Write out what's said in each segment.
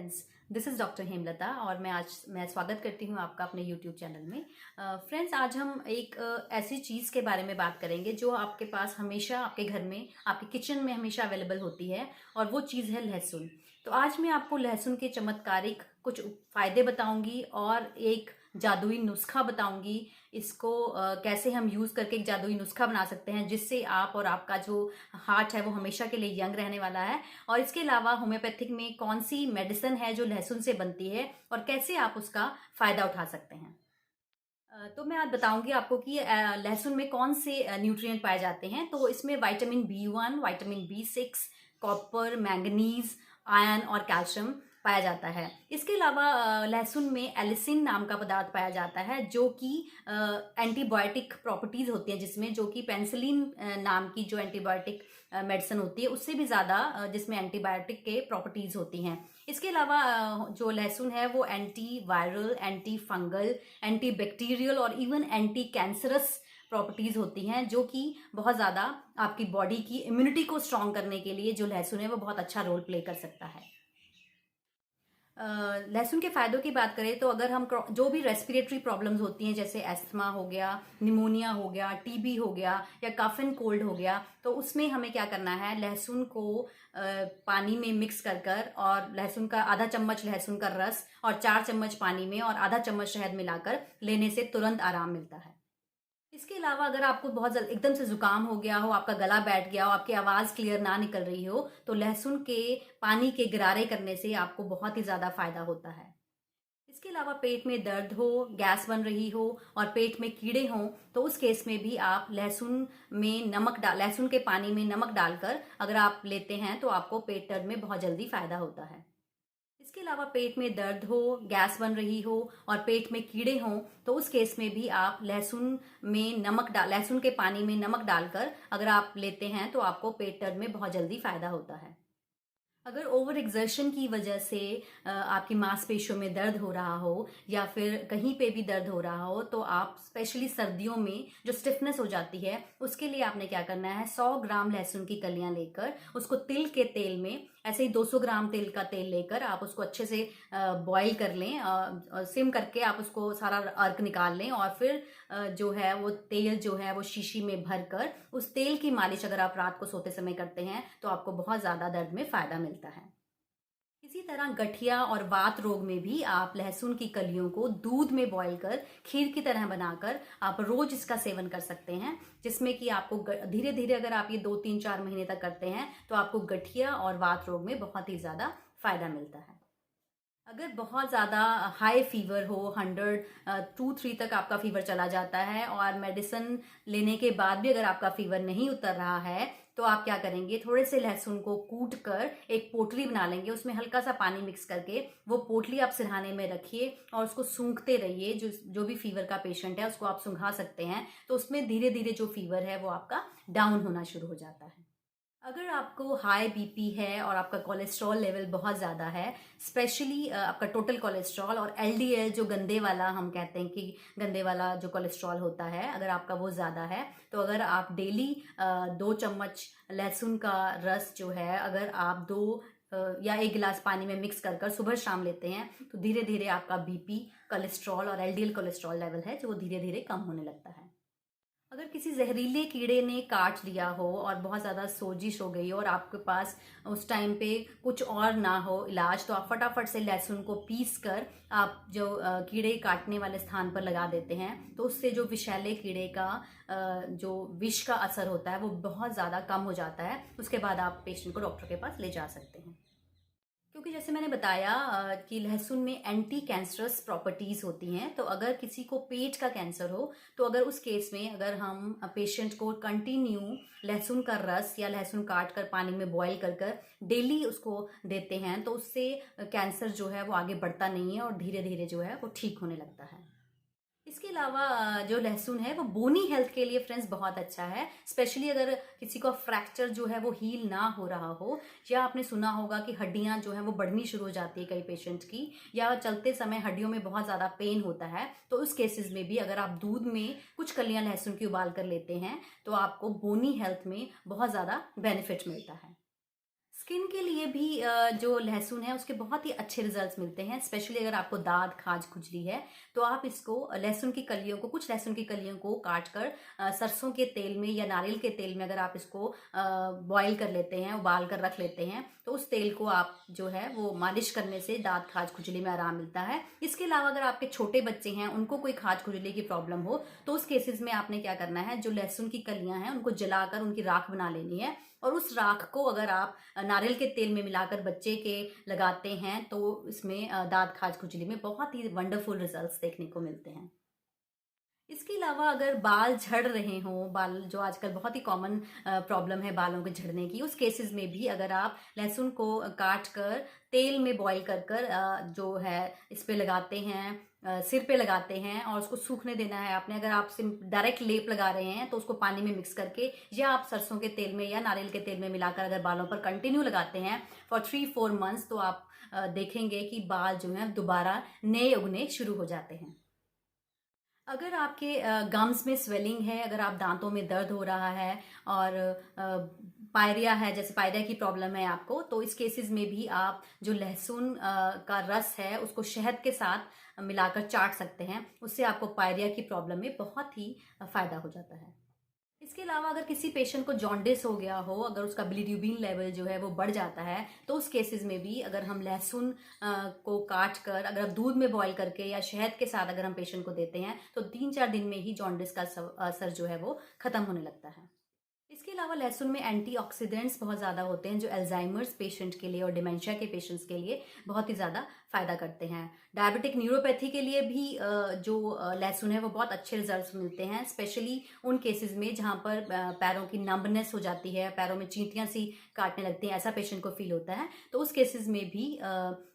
Friends, this is doctor Hemlata और मैं स्वागत करती हूँ आपका अपने यूट्यूब चैनल में। फ्रेंड्स, आज हम एक ऐसी चीज़ के बारे में बात करेंगे जो आपके पास हमेशा आपके घर में, आपके किचन में हमेशा अवेलेबल होती है, और वो चीज़ है लहसुन। तो आज मैं आपको लहसुन के चमत्कारिक कुछ फ़ायदे बताऊंगी और एक जादुई नुस्खा बताऊंगी। इसको कैसे हम यूज़ करके एक जादुई नुस्खा बना सकते हैं जिससे आप और आपका जो हार्ट है वो हमेशा के लिए यंग रहने वाला है। और इसके अलावा होम्योपैथिक में कौन सी मेडिसिन है जो लहसुन से बनती है और कैसे आप उसका फ़ायदा उठा सकते हैं। तो मैं आज बताऊंगी आपको कि लहसुन में कौन से न्यूट्रिएंट पाए जाते हैं। तो इसमें vitamin B1, vitamin B6, copper, manganese, iron और कैल्शियम पाया जाता है। इसके अलावा लहसुन में एलिसिन नाम का पदार्थ पाया जाता है जो कि एंटीबायोटिक प्रॉपर्टीज होती हैं, जिसमें जो कि पेनिसिलिन नाम की जो एंटीबायोटिक मेडिसिन होती है उससे भी ज़्यादा जिसमें एंटीबायोटिक के प्रॉपर्टीज होती हैं। इसके अलावा जो लहसुन है वो anti viral, anti fungal, anti bacterial और इवन एंटी कैंसरस प्रॉपर्टीज होती हैं, जो कि बहुत ज़्यादा आपकी बॉडी की इम्यूनिटी को स्ट्रॉन्ग करने के लिए जो लहसुन है वो बहुत अच्छा रोल प्ले कर सकता है। लहसुन के फ़ायदों की बात करें तो अगर हम जो भी रेस्पिरेटरी प्रॉब्लम्स होती हैं, जैसे एस्थमा हो गया, निमोनिया हो गया, टीबी हो गया या कफ एंड कोल्ड हो गया, तो उसमें हमें क्या करना है, लहसुन को पानी में मिक्स कर कर और लहसुन का आधा चम्मच लहसुन का रस और 4 चम्मच पानी में और आधा चम्मच शहद मिलाकर लेने से तुरंत आराम मिलता है। इसके अलावा अगर आपको बहुत जल्द एकदम से जुकाम हो गया हो, आपका गला बैठ गया हो, आपकी आवाज़ क्लियर ना निकल रही हो, तो लहसुन के पानी के गरारे करने से आपको बहुत ही ज़्यादा फायदा होता है। इसके अलावा पेट में दर्द हो, गैस बन रही हो और पेट में कीड़े हों, तो उस केस में भी आप लहसुन के पानी में नमक डालकर अगर आप लेते हैं तो आपको पेट दर्द में बहुत जल्दी फायदा होता है। इसके अलावा पेट में दर्द हो, गैस बन रही हो और पेट में कीड़े हों, तो उस केस में भी आप लहसुन के पानी में नमक डालकर अगर आप लेते हैं तो आपको पेट दर्द में बहुत जल्दी फायदा होता है। अगर ओवर एक्सर्शन की वजह से आपकी मांसपेशियों में दर्द हो रहा हो या फिर कहीं पे भी दर्द हो रहा हो, तो आप स्पेशली सर्दियों में जो स्टिफनेस हो जाती है उसके लिए आपने क्या करना है, 100 ग्राम लहसुन की कलियां लेकर उसको तिल के तेल में, ऐसे ही 200 ग्राम तिल का तेल लेकर आप उसको अच्छे से बॉईल कर लें, सिम करके आप उसको सारा अर्क निकाल लें और फिर जो है वो तेल जो है वो शीशी में भरकर उस तेल की मालिश अगर आप रात को सोते समय करते हैं तो आपको बहुत ज़्यादा दर्द में फ़ायदा मिलता है। इसी तरह गठिया और वात रोग में भी आप लहसुन की कलियों को दूध में बॉईल कर खीर की तरह बनाकर आप रोज इसका सेवन कर सकते हैं, जिसमें कि आपको धीरे धीरे अगर आप ये 2-3-4 महीने तक करते हैं तो आपको गठिया और वात रोग में बहुत ही ज़्यादा फायदा मिलता है। अगर बहुत ज़्यादा हाई फीवर हो, 100-2-3 तक आपका फीवर चला जाता है और मेडिसिन लेने के बाद भी अगर आपका फीवर नहीं उतर रहा है, तो आप क्या करेंगे, थोड़े से लहसुन को कूट कर एक पोटली बना लेंगे, उसमें हल्का सा पानी मिक्स करके वो पोटली आप सिरहाने में रखिए और उसको सूंघते रहिए। जो भी फीवर का पेशेंट है उसको आप सूंघा सकते हैं, तो उसमें धीरे धीरे जो फीवर है वो आपका डाउन होना शुरू हो जाता है। अगर आपको हाई बीपी है और आपका कोलेस्ट्रॉल लेवल बहुत ज़्यादा है, स्पेशली आपका टोटल कोलेस्ट्रॉल और एलडीएल जो गंदे वाला, हम कहते हैं कि गंदे वाला जो कोलेस्ट्रॉल होता है, अगर आपका वो ज़्यादा है, तो अगर आप डेली 2 चम्मच लहसुन का रस जो है अगर आप 2 या 1 गिलास पानी में मिक्स कर कर सुबह शाम लेते हैं, तो धीरे धीरे आपका बीपी, कोलेस्ट्रॉल और एलडीएल कोलेस्ट्रॉल लेवल है जो वो धीरे धीरे कम होने लगता है। अगर किसी जहरीले कीड़े ने काट लिया हो और बहुत ज़्यादा सोजिश हो गई हो और आपके पास उस टाइम पे कुछ और ना हो इलाज, तो आप फटाफट से लहसुन को पीस कर आप जो कीड़े काटने वाले स्थान पर लगा देते हैं, तो उससे जो विषैले कीड़े का जो विष का असर होता है वो बहुत ज़्यादा कम हो जाता है। उसके बाद आप पेशेंट को डॉक्टर के पास ले जा सकते हैं। क्योंकि जैसे मैंने बताया कि लहसुन में एंटी कैंसरस प्रॉपर्टीज होती हैं, तो अगर किसी को पेट का कैंसर हो, तो अगर उस केस में अगर हम पेशेंट को कंटिन्यू लहसुन का रस या लहसुन काट कर पानी में बॉईल कर कर डेली उसको देते हैं, तो उससे कैंसर जो है वो आगे बढ़ता नहीं है और धीरे धीरे जो है वो ठीक होने लगता है। इसके अलावा जो लहसुन है वो बोनी हेल्थ के लिए फ्रेंड्स बहुत अच्छा है, स्पेशली अगर किसी को फ्रैक्चर जो है वो हील ना हो रहा हो, या आपने सुना होगा कि हड्डियां जो है वो बढ़नी शुरू हो जाती है कई पेशेंट की, या चलते समय हड्डियों में बहुत ज़्यादा पेन होता है, तो उस केसेस में भी अगर आप दूध में कुछ कलियां लहसुन की उबाल कर लेते हैं तो आपको बोनी हेल्थ में बहुत ज़्यादा बेनिफिट मिलता है। स्किन के लिए भी जो लहसुन है उसके बहुत ही अच्छे रिजल्ट्स मिलते हैं। स्पेशली अगर आपको दाद खाज खुजली है तो आप इसको लहसुन की कलियों को, कुछ लहसुन की कलियों को काट कर सरसों के तेल में या नारियल के तेल में अगर आप इसको बॉईल कर लेते हैं, उबाल कर रख लेते हैं, तो उस तेल को आप जो है वो मालिश करने से दाद खाज खुजली में आराम मिलता है। इसके अलावा अगर आपके छोटे बच्चे हैं, उनको कोई खाज खुजली की प्रॉब्लम हो, तो उस केसेस में आपने क्या करना है, जो लहसुन की कलियां हैं उनको जलाकर उनकी राख बना लेनी है, और उस राख को अगर आप नारियल के तेल में मिलाकर बच्चे के लगाते हैं तो इसमें दाद खाज खुजली में बहुत ही वंडरफुल रिजल्ट्स देखने को मिलते हैं। इसके अलावा अगर बाल झड़ रहे हों, बाल जो आजकल बहुत ही कॉमन प्रॉब्लम है बालों के झड़ने की, उस केसेस में भी अगर आप लहसुन को काट कर तेल में बॉईल कर कर जो है इस पे लगाते हैं, सिर पे लगाते हैं और उसको सूखने देना है आपने। अगर आप डायरेक्ट लेप लगा रहे हैं तो उसको पानी में मिक्स करके या आप सरसों के तेल में या नारियल के तेल में मिलाकर अगर बालों पर कंटिन्यू लगाते हैं फॉर 3-4 मंथ्स, तो आप देखेंगे कि बाल जो हैं दोबारा नए उगने शुरू हो जाते हैं। अगर आपके गम्स में स्वेलिंग है, अगर आप दांतों में दर्द हो रहा है और पायरिया है, जैसे पायरिया की प्रॉब्लम है आपको, तो इस केसेस में भी आप जो लहसुन का रस है उसको शहद के साथ मिलाकर चाट सकते हैं। उससे आपको पायरिया की प्रॉब्लम में बहुत ही फायदा हो जाता है। इसके अलावा अगर किसी पेशेंट को जॉन्डिस हो गया हो, अगर उसका बिलीड्यूबिन लेवल जो है वो बढ़ जाता है, तो उस केसेस में भी अगर हम लहसुन को काट कर अगर आप दूध में बॉईल करके या शहद के साथ अगर हम पेशेंट को देते हैं तो 3-4 दिन में ही जॉन्डिस का असर जो है वो खत्म होने लगता है। इसके अलावा लहसुन में एंटीऑक्सीडेंट्स बहुत ज़्यादा होते हैं जो अल्जाइमर्स पेशेंट के लिए और डिमेंशिया के पेशेंट्स के लिए बहुत ही ज़्यादा फायदा करते हैं। डायबिटिक न्यूरोपैथी के लिए भी जो लहसुन है वो बहुत अच्छे रिजल्ट्स मिलते हैं, स्पेशली उन केसेस में जहाँ पर पैरों की नंबनेस हो जाती है, पैरों में चींटियाँ सी काटने लगती हैं, ऐसा पेशेंट को फील होता है, तो उस केसेस में भी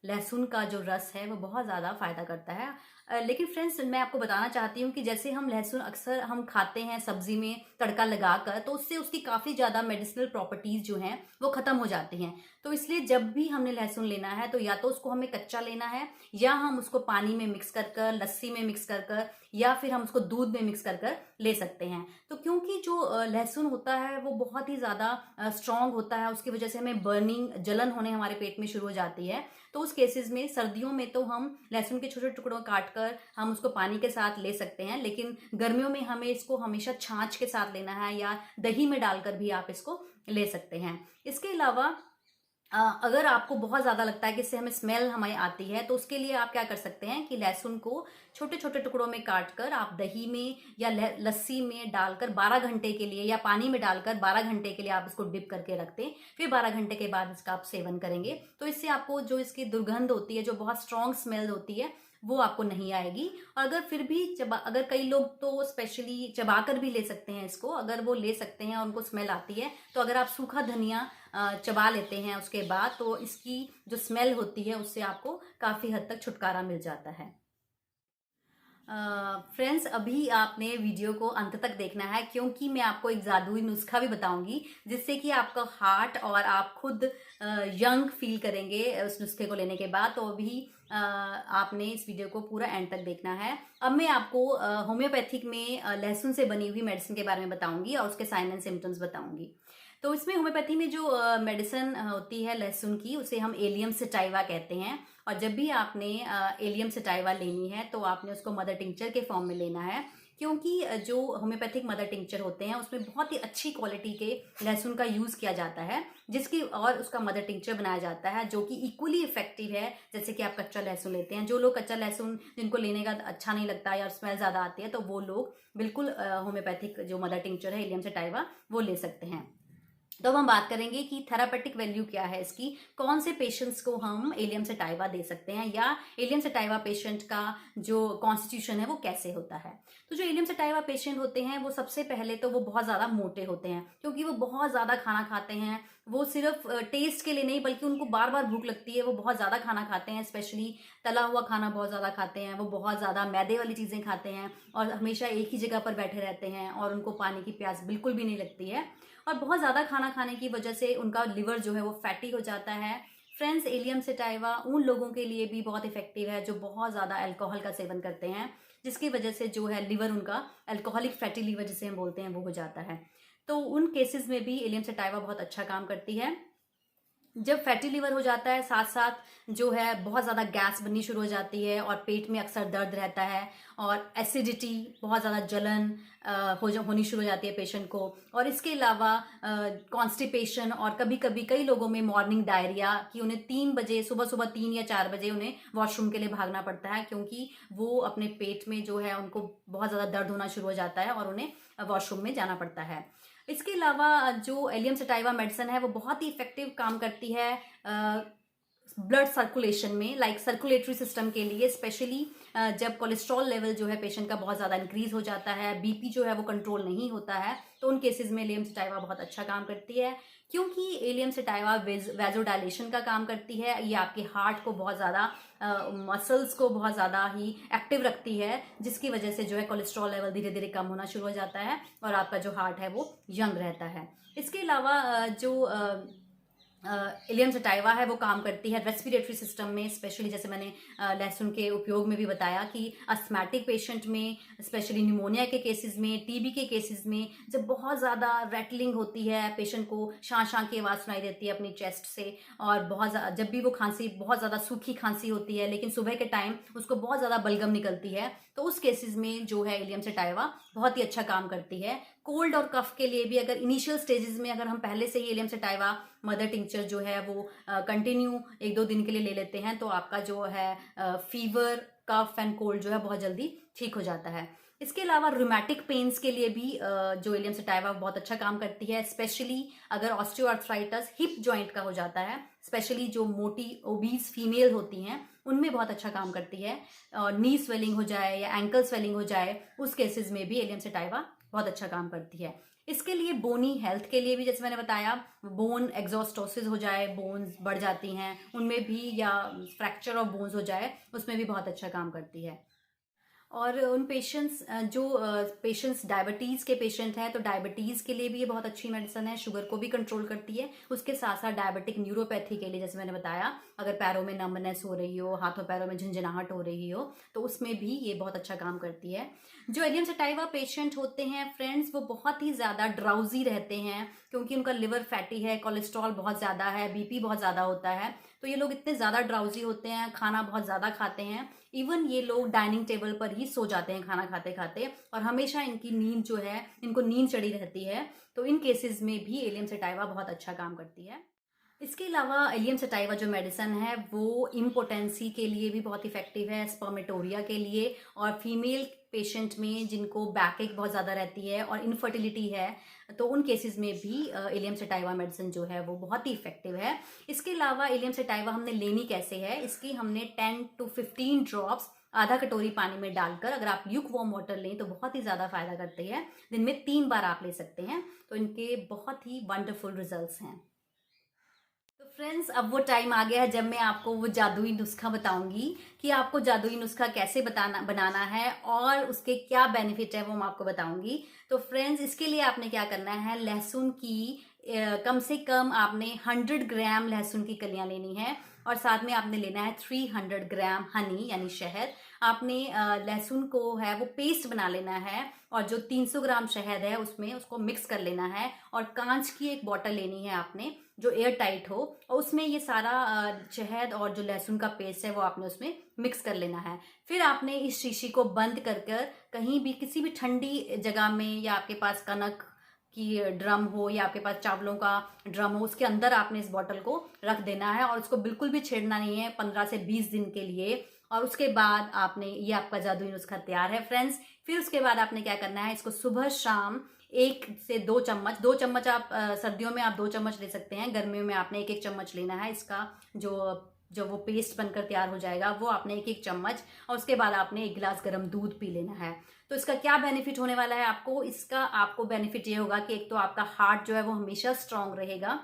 लहसुन का जो रस है वो बहुत ज़्यादा फायदा करता है। लेकिन फ्रेंड्स, मैं आपको बताना चाहती हूँ कि जैसे हम लहसुन अक्सर हम खाते हैं सब्जी में तड़का लगाकर, तो उससे उसकी काफ़ी ज़्यादा मेडिसिनल प्रॉपर्टीज़ जो हैं वो ख़त्म हो जाती हैं। तो इसलिए जब भी हमने लहसुन लेना है तो या तो उसको हमें कच्चा लेना है, या हम उसको पानी में मिक्स कर कर, लस्सी में मिक्स कर कर, या फिर हम उसको दूध में मिक्स कर कर ले सकते हैं। तो क्योंकि जो लहसुन होता है वो बहुत ही ज़्यादा स्ट्रॉन्ग होता है, उसकी वजह से हमें बर्निंग, जलन होने हमारे पेट में शुरू हो जाती है। तो उस केसेस में सर्दियों में तो हम लहसुन के छोटे टुकड़ों काट कर हम उसको पानी के साथ ले सकते हैं, लेकिन गर्मियों में हमें इसको हमेशा छाछ के साथ लेना है, या दही में डालकर भी आप इसको ले सकते हैं। इसके अलावा अगर आपको बहुत ज़्यादा लगता है कि इससे हमें स्मेल हमें आती है, तो उसके लिए आप क्या कर सकते हैं कि लहसुन को छोटे छोटे टुकड़ों में काट कर आप दही में या लस्सी में डालकर 12 घंटे के लिए, या पानी में डालकर 12 घंटे के लिए आप इसको डिप करके रख दें, फिर 12 घंटे के बाद इसका आप सेवन करेंगे, तो इससे आपको जो इसकी दुर्गंध होती है, जो बहुत स्ट्रॉन्ग स्मेल होती है, वो आपको नहीं आएगी। और अगर फिर भी अगर कई लोग तो स्पेशली चबाकर भी ले सकते हैं इसको, अगर वो ले सकते हैं और उनको स्मेल आती है, तो अगर आप सूखा धनिया चबा लेते हैं उसके बाद, तो इसकी जो स्मेल होती है उससे आपको काफ़ी हद तक छुटकारा मिल जाता है। फ्रेंड्स, अभी आपने वीडियो को अंत तक देखना है, क्योंकि मैं आपको एक जादुई नुस्खा भी बताऊंगी जिससे कि आपका हार्ट और आप खुद यंग फील करेंगे उस नुस्खे को लेने के बाद। तो अभी आपने इस वीडियो को पूरा एंड तक देखना है। अब मैं आपको होम्योपैथिक में लहसुन से बनी हुई मेडिसिन के बारे में बताऊंगी और उसके साइन एंड सिम्टम्स बताऊंगी। तो इसमें होम्योपैथी में जो मेडिसिन होती है लहसुन की, उसे हम एलियम सटाइवा कहते हैं। और जब भी आपने एलियम सटाइवा लेनी है तो आपने उसको मदर टिंचर के फॉर्म में लेना है, क्योंकि जो होम्योपैथिक मदर टिंचर होते हैं उसमें बहुत ही अच्छी क्वालिटी के लहसुन का यूज़ किया जाता है, जिसकी और उसका मदर टिंचर बनाया जाता है, जो कि इक्वली इफेक्टिव है जैसे कि आप कच्चा लहसुन लेते हैं। जो लोग कच्चा लहसुन जिनको लेने का अच्छा नहीं लगता या स्मेल ज़्यादा आती है, तो वो लोग बिल्कुल होम्योपैथिक जो मदर टिंचर है एलियम सटाइवा वो ले सकते हैं। तो अब हम बात करेंगे कि थेरापेटिक वैल्यू क्या है इसकी, कौन से पेशेंट्स को हम एलियम सटाइवा दे सकते हैं, या एलियम सटाइवा पेशेंट का जो कॉन्स्टिट्यूशन है वो कैसे होता है। तो जो एलियम सटाइवा पेशेंट होते हैं वो सबसे पहले तो वो बहुत ज़्यादा मोटे होते हैं, क्योंकि वो बहुत ज़्यादा खाना खाते हैं। वो सिर्फ टेस्ट के लिए नहीं, बल्कि उनको बार बार भूख लगती है, वो बहुत ज़्यादा खाना खाते हैं, स्पेशली तला हुआ खाना बहुत ज़्यादा खाते हैं, वो बहुत ज़्यादा मैदे वाली चीज़ें खाते हैं, और हमेशा एक ही जगह पर बैठे रहते हैं, और उनको पानी की प्यास बिल्कुल भी नहीं लगती है। और बहुत ज़्यादा खाना खाने की वजह से उनका लिवर जो है वो फैटी हो जाता है। फ्रेंड्स, एलियम सटाइवा उन लोगों के लिए भी बहुत इफेक्टिव है जो बहुत ज़्यादा अल्कोहल का सेवन करते हैं, जिसकी वजह से जो है लिवर उनका अल्कोहलिक फैटी लिवर जिसे हम बोलते हैं वो हो जाता है। तो उन केसेस में भी एलियम सटाइवा बहुत अच्छा काम करती है। जब फैटी लिवर हो जाता है, साथ साथ जो है बहुत ज़्यादा गैस बननी शुरू हो जाती है और पेट में अक्सर दर्द रहता है और एसिडिटी, बहुत ज़्यादा जलन होनी शुरू हो जाती है पेशेंट को। और इसके अलावा कॉन्स्टिपेशन और कभी कभी कई लोगों में मॉर्निंग डायरिया, कि उन्हें 3 बजे सुबह सुबह 3 या 4 बजे उन्हें वॉशरूम के लिए भागना पड़ता है, क्योंकि वो अपने पेट में जो है उनको बहुत ज़्यादा दर्द होना शुरू हो जाता है और उन्हें वॉशरूम में जाना पड़ता है। इसके अलावा जो एलियम सटाइवा मेडिसिन है वो बहुत ही इफेक्टिव काम करती है ब्लड सर्कुलेशन में, लाइक सर्कुलेटरी सिस्टम के लिए, स्पेशली जब कोलेस्ट्रॉल लेवल जो है पेशेंट का बहुत ज़्यादा इंक्रीज हो जाता है, बीपी जो है वो कंट्रोल नहीं होता है, तो उन केसेस में एलियम सटाइवा बहुत अच्छा काम करती है। क्योंकि एलियम सटाइवा वैजोडाइलेशन का काम करती है, ये आपके हार्ट को बहुत ज़्यादा मसल्स को बहुत ज़्यादा ही एक्टिव रखती है, जिसकी वजह से जो है कोलेस्ट्रॉल लेवल धीरे धीरे कम होना शुरू हो जाता है और आपका जो हार्ट है वो यंग रहता है। इसके अलावा जो एलियम सटाइवा है वो काम करती है रेस्पिरेटरी सिस्टम में, स्पेशली जैसे मैंने लहसुन के उपयोग में भी बताया कि अस्थमैटिक पेशेंट में, स्पेशली निमोनिया के केसेस में, टीबी के केसेस में, जब बहुत ज़्यादा रैटलिंग होती है, पेशेंट को शां शां की आवाज़ सुनाई देती है अपनी चेस्ट से, और जब भी वो खांसी, बहुत ज़्यादा सूखी खांसी होती है लेकिन सुबह के टाइम उसको बहुत ज़्यादा बलगम निकलती है, तो उस केसेस में जो है एलियम सटाइवा बहुत ही अच्छा काम करती है। कोल्ड और कफ के लिए भी अगर इनिशियल स्टेजेस में अगर हम पहले से ही एलियम सटाइवा मदर टिंचर जो है वो कंटिन्यू 1-2 दिन के लिए ले लेते हैं, तो आपका जो है फीवर, कफ एंड कोल्ड जो है बहुत जल्दी ठीक हो जाता है। इसके अलावा रूमेटिक पेन्स के लिए भी जो एलियम सटाइवा बहुत अच्छा काम करती है, स्पेशली अगर ऑस्टियोआर्थराइटिस हिप जॉइंट का हो जाता है, स्पेशली जो मोटी ओबीज फीमेल होती हैं उनमें बहुत अच्छा काम करती है। और नी स्वेलिंग हो जाए या एंकल स्वेलिंग हो जाए, उस केसेस में भी एलियम सटाइवा बहुत अच्छा काम करती है। इसके लिए बोनी हेल्थ के लिए भी, जैसे मैंने बताया, बोन एक्सोस्टोसिस हो जाए, बोन्स बढ़ जाती हैं उनमें भी, या फ्रैक्चर ऑफ बोन्स हो जाए, उसमें भी बहुत अच्छा काम करती है। और उन पेशेंट्स जो पेशेंट्स डायबिटीज़ के पेशेंट हैं, तो डायबिटीज़ के लिए भी ये बहुत अच्छी मेडिसिन है, शुगर को भी कंट्रोल करती है। उसके साथ साथ डायबिटिक न्यूरोपैथी के लिए, जैसे मैंने बताया, अगर पैरों में नंबनेस हो रही हो, हाथों पैरों में झंझनाहट हो रही हो, तो उसमें भी ये बहुत अच्छा काम करती है। जो एलियम सटाइवा पेशेंट होते हैं फ्रेंड्स, वो बहुत ही ज़्यादा ड्राउजी रहते हैं, क्योंकि उनका लिवर फैटी है, कोलेस्ट्रॉल बहुत ज़्यादा है, बीपी बहुत ज़्यादा होता है, तो ये लोग इतने ज़्यादा ड्राउजी होते हैं, खाना बहुत ज़्यादा खाते हैं, इवन ये लोग डाइनिंग टेबल पर ही सो जाते हैं खाना खाते खाते, और हमेशा इनकी नींद जो है, इनको नींद चढ़ी रहती है, तो इन केसेस में भी एलियम सटाइवा बहुत अच्छा काम करती है। इसके अलावा एलियम सटाइवा जो मेडिसिन है वो इम्पोटेंसी के लिए भी बहुत इफेक्टिव है, स्पर्मेटोरिया के लिए, और फीमेल पेशेंट में जिनको बैकएक बहुत ज़्यादा रहती है और इनफर्टिलिटी है, तो उन केसेस में भी एलियम सटाइवा मेडिसिन जो है वो बहुत ही इफेक्टिव है। इसके अलावा एलियम सटाइवा हमने लेनी कैसे है, इसकी हमने 10 to 15 ड्रॉप्स आधा कटोरी पानी में डालकर, अगर आप ल्यूक वार्म वाटर लें तो बहुत ही ज़्यादा फायदा करती है। दिन में 3 बार आप ले सकते हैं, तो इनके बहुत ही वंडरफुल रिजल्ट्स हैं। तो फ्रेंड्स, अब वो टाइम आ गया है जब मैं आपको वो जादुई नुस्खा बताऊंगी कि आपको जादुई नुस्खा कैसे बनाना है और उसके क्या बेनिफिट है, वो मैं आपको बताऊंगी। तो फ्रेंड्स, इसके लिए आपने क्या करना है, लहसुन की कम से कम आपने 100 ग्राम लहसुन की कलियां लेनी है, और साथ में आपने लेना है 300 ग्राम हनी यानी शहद। आपने लहसुन को है वो पेस्ट बना लेना है, और जो 300 ग्राम शहद है उसमें उसको मिक्स कर लेना है, और कांच की एक बोतल लेनी है आपने जो एयर टाइट हो, और उसमें ये सारा शहद और जो लहसुन का पेस्ट है वो आपने उसमें मिक्स कर लेना है। फिर आपने इस शीशी को बंद कर कहीं भी किसी भी ठंडी जगह में, या आपके पास कनक की ड्रम हो या आपके पास चावलों का ड्रम हो, उसके अंदर आपने इस बॉटल को रख देना है, और उसको बिल्कुल भी छेड़ना नहीं है 15 से 20 दिन के लिए। और उसके बाद आपने, ये आपका जादुई नुस्खा तैयार है फ्रेंड्स। फिर उसके बाद आपने क्या करना है, इसको सुबह शाम 1 से 2 चम्मच, 2 चम्मच आप सर्दियों में आप 2 चम्मच ले सकते हैं, गर्मियों में आपने 1-1 चम्मच लेना है। इसका जो वो पेस्ट बनकर तैयार हो जाएगा वो आपने 1-1 चम्मच, और उसके बाद आपने 1 गिलास गर्म दूध पी लेना है। तो इसका क्या बेनिफिट होने वाला है आपको, इसका आपको बेनिफिट ये होगा कि एक तो आपका हार्ट जो है वो हमेशा स्ट्रांग रहेगा,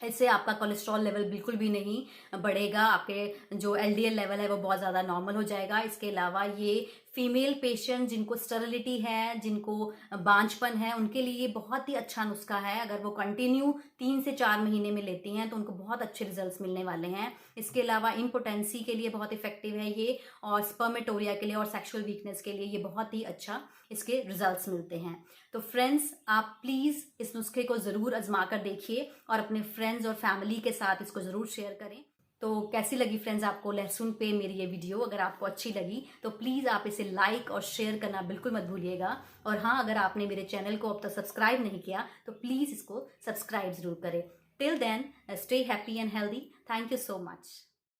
इससे आपका कोलेस्ट्रॉल लेवल बिल्कुल भी नहीं बढ़ेगा, आपके जो LDL लेवल है वो बहुत ज़्यादा नॉर्मल हो जाएगा। इसके अलावा ये फीमेल पेशेंट जिनको स्टरलिटी है, जिनको बांझपन है, उनके लिए ये बहुत ही अच्छा नुस्खा है। अगर वो कंटिन्यू 3 से 4 महीने में लेती हैं तो उनको बहुत अच्छे रिजल्ट्स मिलने वाले हैं। इसके अलावा इम्पोटेंसी के लिए बहुत इफेक्टिव है ये, और स्पर्मेटोरिया के लिए और सेक्सुअल वीकनेस के लिए ये बहुत ही अच्छा इसके रिजल्ट्स मिलते हैं। तो फ्रेंड्स, आप प्लीज़ इस नुस्खे को ज़रूर आजमा कर देखिए और अपने फ्रेंड्स और फैमिली के साथ इसको ज़रूर शेयर करें। तो कैसी लगी फ्रेंड्स आपको लहसुन पे मेरी ये वीडियो? अगर आपको अच्छी लगी तो प्लीज़ आप इसे लाइक और शेयर करना बिल्कुल मत भूलिएगा। और हाँ, अगर आपने मेरे चैनल को अब तक सब्सक्राइब नहीं किया तो प्लीज़ इसको सब्सक्राइब ज़रूर करें। Till then, stay happy and healthy. Thank you so much.